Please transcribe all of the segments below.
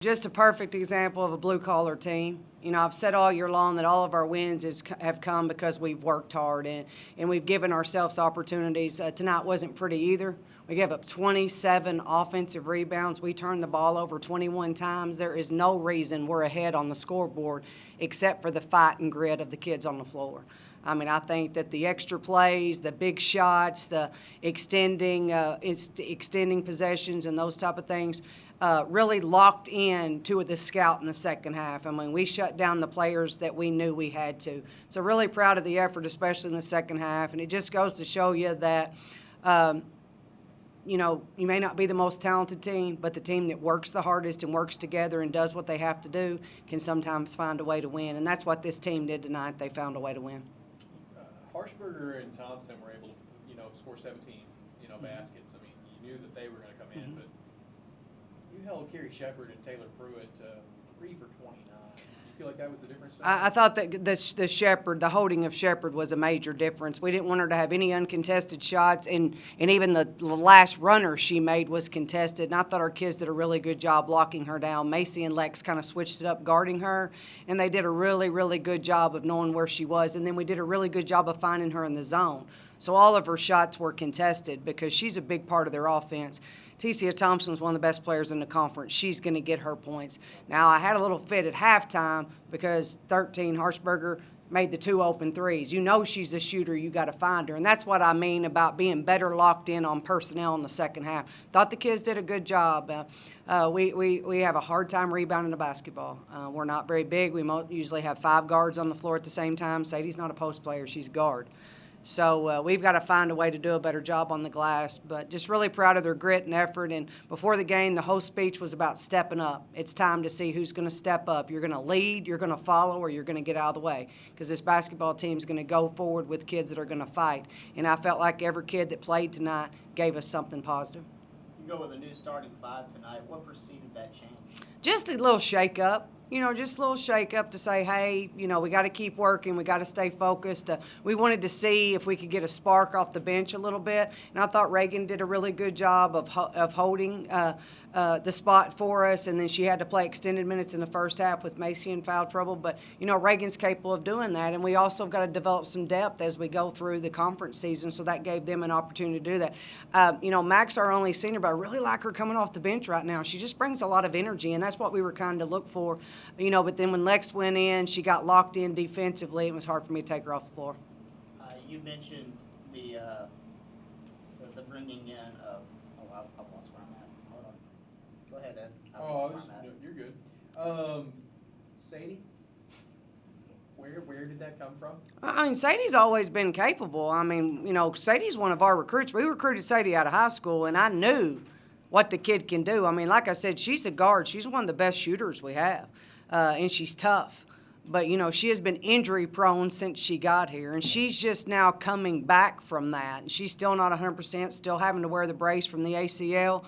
Just a perfect example of a blue-collar team. You know, I've said all year long that all of our wins have come because we've worked hard and we've given ourselves opportunities. Tonight wasn't pretty either. We gave up 27 offensive rebounds. We turned the ball over 21 times. There is no reason we're ahead on the scoreboard except for the fight and grit of the kids on the floor. I mean, I think that the extra plays, the big shots, the extending possessions and those type of things really locked in to the scout in the second half. I mean, we shut down the players that we knew we had to. So really proud of the effort, especially in the second half. And it just goes to show you that, you know, you may not be the most talented team, but the team that works the hardest and works together and does what they have to do can sometimes find a way to win. And that's what this team did tonight. They found a way to win. Harshberger and Thompson were able to, you know, score 17, you know, baskets. I mean, you knew that they were going to come in, but you held Kerry Shepard and Taylor Pruitt 3 for 29. You feel like that was the difference? I thought that the Shepard, the holding of Shepard was a major difference. We didn't want her to have any uncontested shots, and even the last runner she made was contested. And I thought our kids did a really good job locking her down. Macy and Lex kind of switched it up guarding her, and they did a really, really good job of knowing where she was. And then we did a really good job of finding her in the zone. So all of her shots were contested because she's a big part of their offense. Tecia Thompson was one of the best players in the conference. She's going to get her points. Now, I had a little fit at halftime because 13, Harshberger, made the 2 open threes. You know she's a shooter. You got to find her. And that's what I mean about being better locked in on personnel in the second half. Thought the kids did a good job. We have a hard time rebounding the basketball. We're not very big. We usually have 5 guards on the floor at the same time. Sadie's not a post player. She's a guard. So we've got to find a way to do a better job on the glass. But just really proud of their grit and effort. And before the game, the whole speech was about stepping up. It's time to see who's going to step up. You're going to lead, you're going to follow, or you're going to get out of the way. Because this basketball team is going to go forward with kids that are going to fight. And I felt like every kid that played tonight gave us something positive. You go with a new starting 5 tonight. What preceded that change? Just a little shake-up. You know, just a little shake-up to say, hey, you know, we got to keep working. We got to stay focused. We wanted to see if we could get a spark off the bench a little bit. And I thought Reagan did a really good job of holding the spot for us. And then she had to play extended minutes in the first half with Macy in foul trouble. But, you know, Reagan's capable of doing that. And we also got to develop some depth as we go through the conference season. So that gave them an opportunity to do that. You know, Mac's our only senior, but I really like her coming off the bench right now. She just brings a lot of energy, and that's what we were kind of look for. You know, but then when Lex went in, she got locked in defensively. It was hard for me to take her off the floor. You mentioned the bringing in of. Oh, I've lost where I'm at. Hold on. Go ahead, Ed. You're good. Sadie, where did that come from? I mean, Sadie's always been capable. I mean, you know, Sadie's one of our recruits. We recruited Sadie out of high school, and I knew what the kid can do. I mean, like I said, she's a guard. She's one of the best shooters we have, and she's tough. But, you know, she has been injury-prone since she got here, and she's just now coming back from that. And she's still not 100%, still having to wear the brace from the ACL.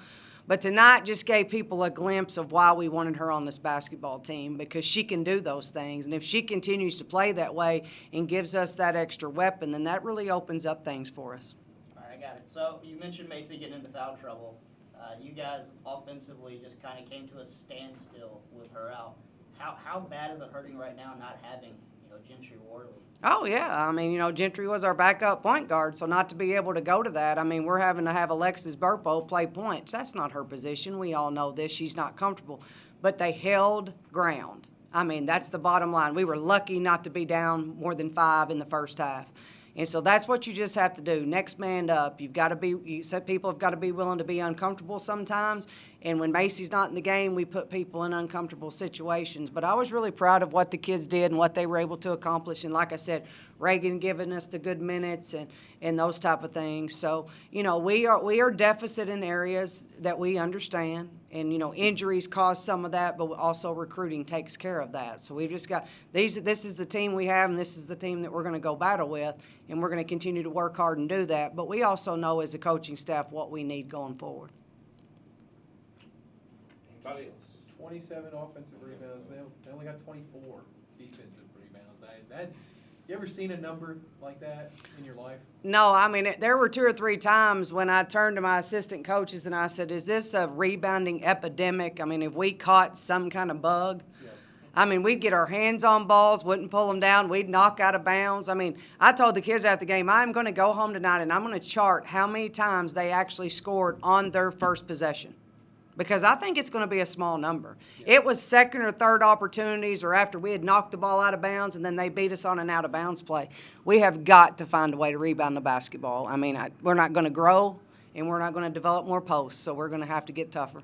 But tonight just gave people a glimpse of why we wanted her on this basketball team, because she can do those things. And if she continues to play that way and gives us that extra weapon, then that really opens up things for us. All right, I got it. So you mentioned Macy getting into foul trouble. You guys offensively just kind of came to a standstill with her out. How bad is it hurting right now not having, you know, Gentry Worley? Oh, yeah. I mean, you know, Gentry was our backup point guard, so not to be able to go to that. I mean, we're having to have Alexis Burpo play points. That's not her position. We all know this. She's not comfortable. But they held ground. I mean, that's the bottom line. We were lucky not to be down more than 5 in the first half. And so that's what you just have to do. Next man up. You've got to be. You said people have got to be willing to be uncomfortable sometimes. And when Macy's not in the game, we put people in uncomfortable situations. But I was really proud of what the kids did and what they were able to accomplish. And like I said, Reagan giving us the good minutes and those type of things. So, you know, we are deficit in areas that we understand. And, you know, injuries cause some of that, but also recruiting takes care of that. So we've just got this is the team we have, and this is the team that we're going to go battle with, and we're going to continue to work hard and do that. But we also know as a coaching staff what we need going forward. Anybody else? 27 offensive rebounds. They only got 24 defensive rebounds. You ever seen a number like that in your life? No, I mean, there were 2 or 3 times when I turned to my assistant coaches and I said, is this a rebounding epidemic? I mean, have we caught some kind of bug? Yeah. I mean, we'd get our hands on balls, wouldn't pull them down, we'd knock out of bounds. I mean, I told the kids after the game, I'm going to go home tonight and I'm going to chart how many times they actually scored on their first possession. Because I think it's going to be a small number. Yeah. It was second or third opportunities or after we had knocked the ball out of bounds and then they beat us on an out of bounds play. We have got to find a way to rebound the basketball. I mean, we're not going to grow and we're not going to develop more posts, so we're going to have to get tougher.